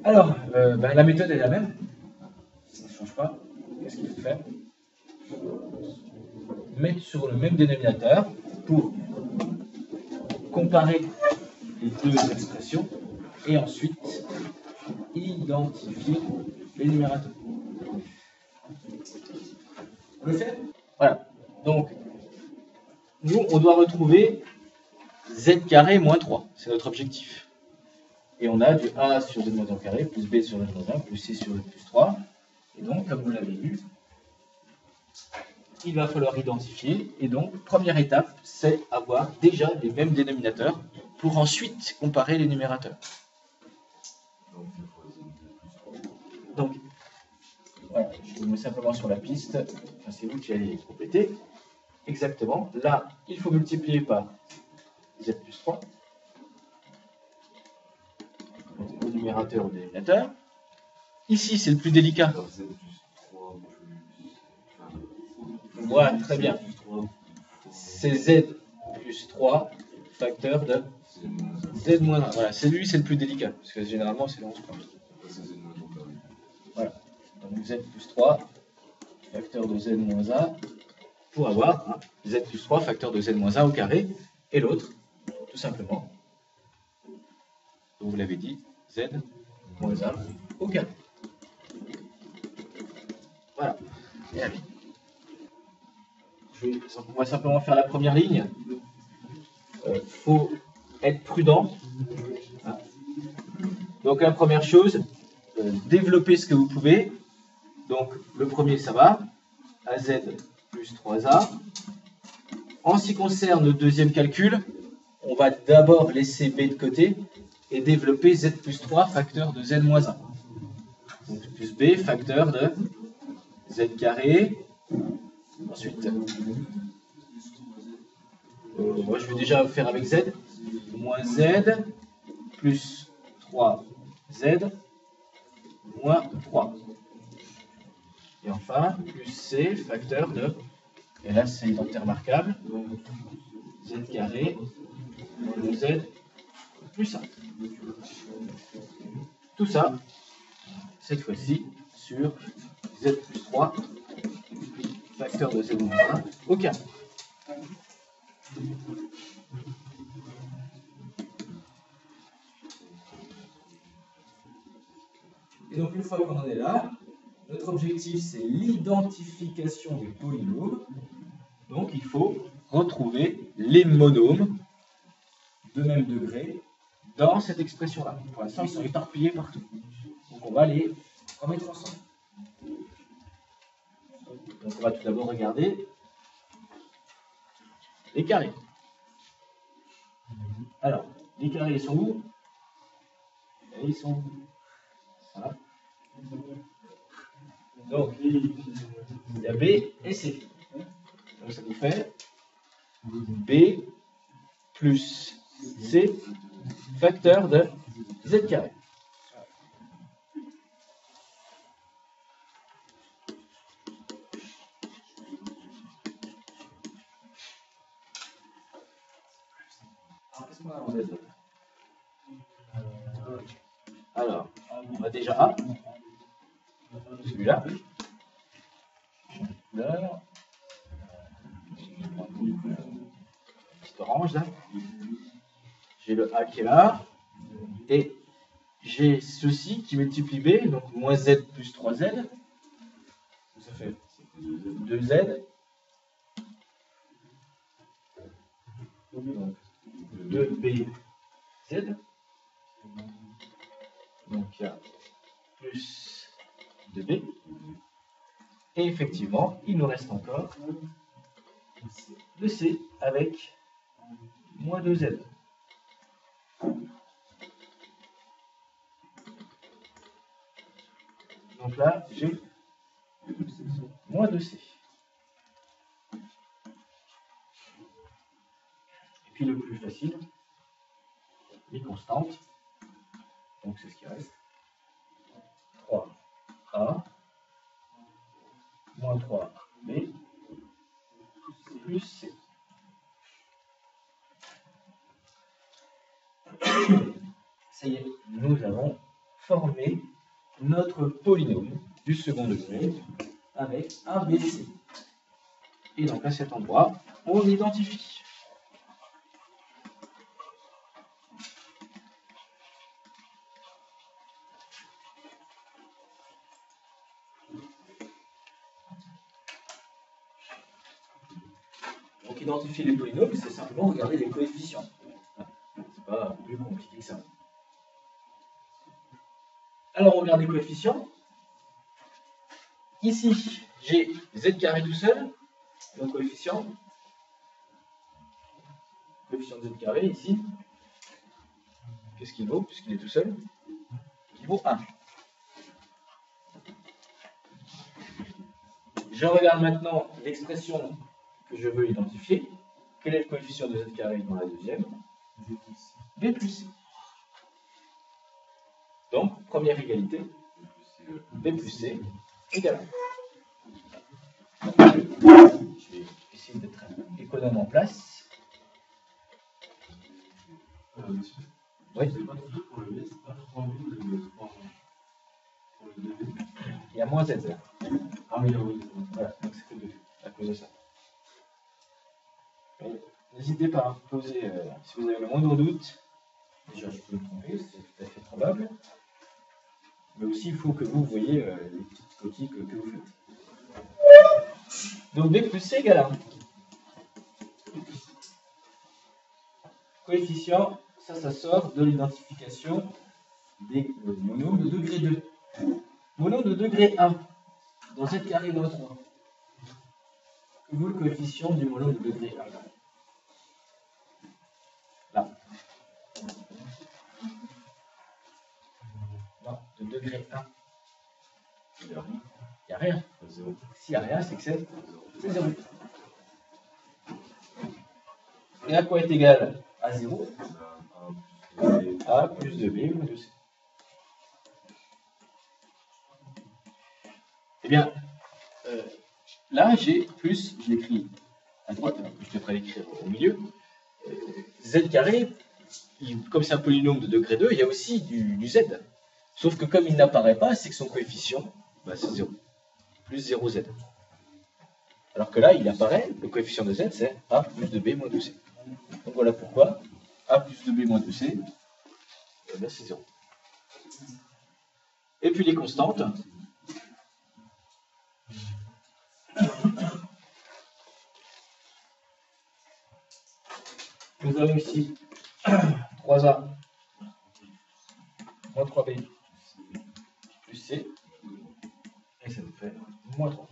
Alors, la méthode est la même, ça ne change pas. Qu'est-ce qu'il faut faire? Mettre sur le même dénominateur pour comparer les deux expressions et ensuite identifier les numérateurs. On le fait? Voilà. Donc, nous, on doit retrouver z carré moins 3. C'est notre objectif. Et on a du a sur z moins 1 au carré, plus b sur z moins 1, plus c sur z plus 3. Et donc, comme vous l'avez vu, il va falloir identifier. Et donc, première étape, c'est avoir déjà les mêmes dénominateurs pour ensuite comparer les numérateurs. Donc, voilà, je vous mets simplement sur la piste. Enfin, c'est vous qui allez compléter. Exactement. Là, il faut multiplier par z plus 3. Au numérateur ou au dénominateur. Ici, c'est le plus délicat. Voilà, très bien. C'est z plus 3 facteur de z moins 1. Voilà, c'est lui, c'est le plus délicat. Parce que généralement, c'est le 11 points. Voilà. Donc z plus 3 facteur de z moins 1 pour avoir z plus 3 facteur de z moins 1 au carré. Et l'autre, tout simplement, vous l'avez dit, z moins 1 au carré. Voilà. Et allez. On va simplement faire la première ligne. Faut être prudent. Donc la première chose, développez ce que vous pouvez. Donc le premier, ça va. AZ plus 3A. En ce qui concerne le deuxième calcul, on va d'abord laisser B de côté et développer Z plus 3 facteur de Z moins 1. Donc plus B facteur de Z carré. Ensuite, moi je vais déjà faire avec Z. Moins Z plus 3Z moins 3. Et enfin, plus C facteur de, et là c'est identaire remarquable, Z carré moins 2Z plus 1. Tout ça, cette fois-ci, sur Z plus 3 facteur de Z moins 1 au carré. Et donc une fois qu'on en est là, notre objectif c'est l'identification des polynômes. Donc il faut retrouver les monômes de même degré dans cette expression-là. Pour l'instant, ils sont éparpillés partout. Donc on va les remettre ensemble. Donc on va tout d'abord regarder les carrés. Alors, les carrés, ils sont où? Et ils sont où? Voilà. Donc, il y a B et C. Donc ça nous fait B plus C facteur de Z carré. Alors, qu'est-ce qu'on a en Z? Alors, on a déjà A. Celui-là. Couleur. Petite orange là. J'ai le A qui est là. Et j'ai ceci qui multiplie B, donc moins Z plus 3Z. Ça fait 2Z. Donc 2BZ. Donc il y a plus 2B. Et effectivement, il nous reste encore le C avec moins 2Z. Donc là, j'ai moins 2C. Et puis le plus facile, les constantes. Donc c'est ce qui reste. 3A moins 3B plus C. Ça y est, nous avons former notre polynôme du second degré avec A, B, C. Et donc à cet endroit, on identifie. Donc identifier les polynômes, c'est simplement regarder les coefficients. C'est pas plus compliqué que ça. Alors on regarde les coefficients. Ici, j'ai z carré tout seul, donc coefficient de z carré ici. Qu'est-ce qu'il vaut, puisqu'il est tout seul? Il vaut 1. Je regarde maintenant l'expression que je veux identifier. Quel est le coefficient de z carré dans la deuxième? B plus C. Donc, première égalité, B plus C égale 1. Je vais essayer d'être économe en place. Oui. Il y a moins z là. Ah oui, voilà, donc ça fait 2 à cause de ça. N'hésitez pas à poser, si vous avez le moindre doute. Déjà, je peux me tromper, c'est tout à fait probable. Mais aussi, il faut que vous voyez les petites coquilles que vous faites. Donc B plus C égale 1. Coefficient, ça sort de l'identification des monômes de degré 2. Monôme de degré 1, dans z carré moins 3. Que vaut le coefficient du monôme de degré 1? Là. Non, de degré 1. Il n'y a rien. S'il n'y a rien, c'est que c'est 0. Et à quoi est égal à 0? A plus 2B moins 2C. Eh bien, là, j'ai plus, je l'écris à droite, alors que je devrais l'écrire au milieu. Z carré, comme c'est un polynôme de degré 2, il y a aussi du Z. Sauf que comme il n'apparaît pas, c'est que son coefficient, bah, c'est 0. Plus 0Z. Alors que là, il apparaît, le coefficient de Z, c'est A plus 2B moins 2C. Donc voilà pourquoi A plus 2B moins 2C, eh bien, c'est 0. Et puis les constantes. Nous avons ici 3A moins 3B plus C, et ça nous fait moins 3.